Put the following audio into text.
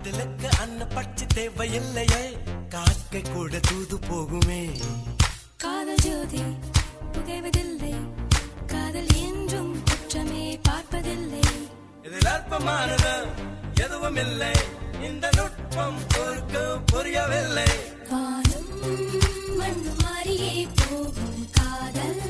காதலுக்கு அன்ன பட்சி தேவையில்லையே, காக்கை கூட தூது போகுமே. காதல் ஜோதி புகைவதில்லை, காதல் என்றும் குற்றமே பார்ப்பதில்லை. இதில் அற்பமானது எதுவும் இல்லை, இந்த நுட்பம் ஒருக்கு புரியவில்லை. வானம் மண்ணு மாறியே போகும் காதல்